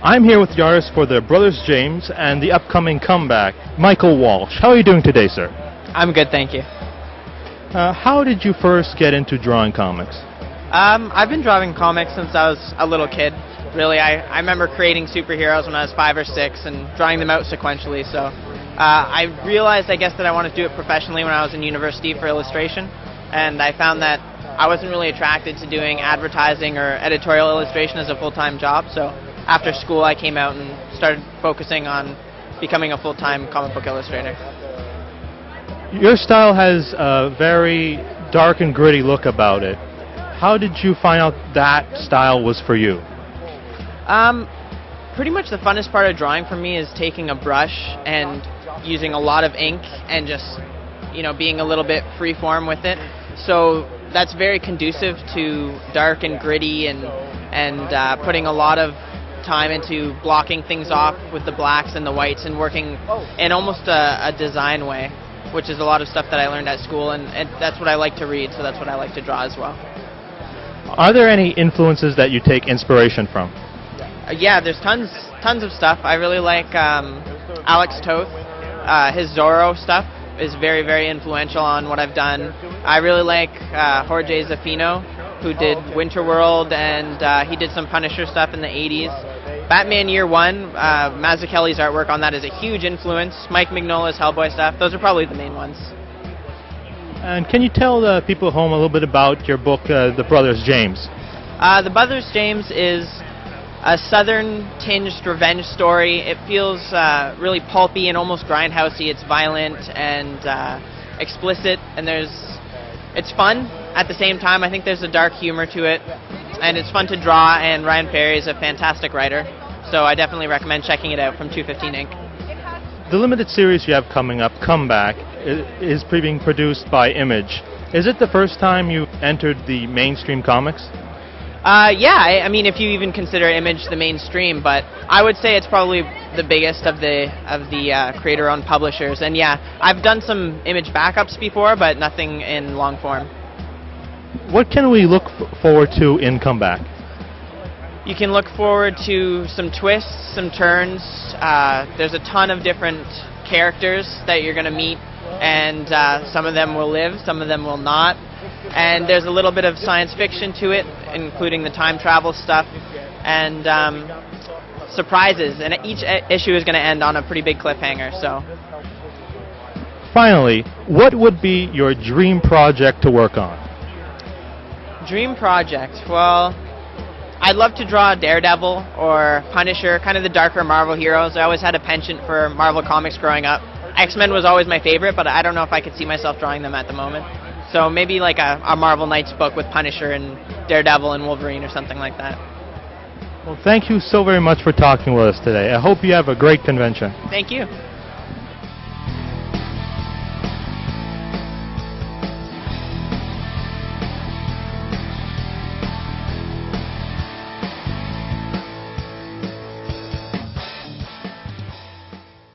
I'm here with the artist for the Brothers James and the upcoming comeback, Michael Walsh. How are you doing today, sir? I'm good, thank you. How did you first get into drawing comics? I've been drawing comics since I was a little kid. Really, I remember creating superheroes when I was 5 or 6 and drawing them out sequentially. So I realized, I guess, that I wanted to do it professionally when I was in university for illustration. And I found that I wasn't really attracted to doing advertising or editorial illustration as a full-time job. So after school, I came out and started focusing on becoming a full-time comic book illustrator. Your style has a very dark and gritty look about it. How did you find out that style was for you? Pretty much the funnest part of drawing for me is taking a brush and using a lot of ink and just, being a little bit free-form with it. So that's very conducive to dark and gritty and putting a lot of time into blocking things off with the blacks and the whites and working in almost a design way, which is a lot of stuff that I learned at school, and that's what I like to read, so that's what I like to draw as well. Are there any influences that you take inspiration from? Yeah, there's tons of stuff. I really like Alex Toth. His Zorro stuff is very, very influential on what I've done. I really like Jorge Zafino, who did Winterworld, and he did some Punisher stuff in the 80s. Batman Year One, Mazzucchelli's artwork on that is a huge influence. Mike Mignola's Hellboy stuff, those are probably the main ones. And can you tell the people at home a little bit about your book, The Brothers James? The Brothers James is a southern-tinged revenge story. It feels really pulpy and almost grindhousey. It's violent and explicit, and it's fun at the same time. I think there's a dark humor to it, and it's fun to draw, and Ryan Ferry is a fantastic writer, so I definitely recommend checking it out from 215 Inc. The limited series you have coming up, Comeback, is being produced by Image. Is it the first time you entered the mainstream comics? Yeah, I mean, if you even consider Image the mainstream, but I would say it's probably the biggest of the creator-owned publishers. And yeah, I've done some Image backups before, but nothing in long form. What can we look forward to in Comeback? You can look forward to some twists, some turns. There's a ton of different characters that you're going to meet, and some of them will live, some of them will not. And there's a little bit of science fiction to it, including the time travel stuff, and surprises. And each issue is going to end on a pretty big cliffhanger. So, finally, what would be your dream project to work on? Dream project? Well, I'd love to draw Daredevil or Punisher, kind of the darker Marvel heroes. I always had a penchant for Marvel comics growing up. X-Men was always my favorite, but I don't know if I could see myself drawing them at the moment. So maybe like a Marvel Knights book with Punisher and Daredevil and Wolverine or something like that. Well, thank you so very much for talking with us today. I hope you have a great convention. Thank you.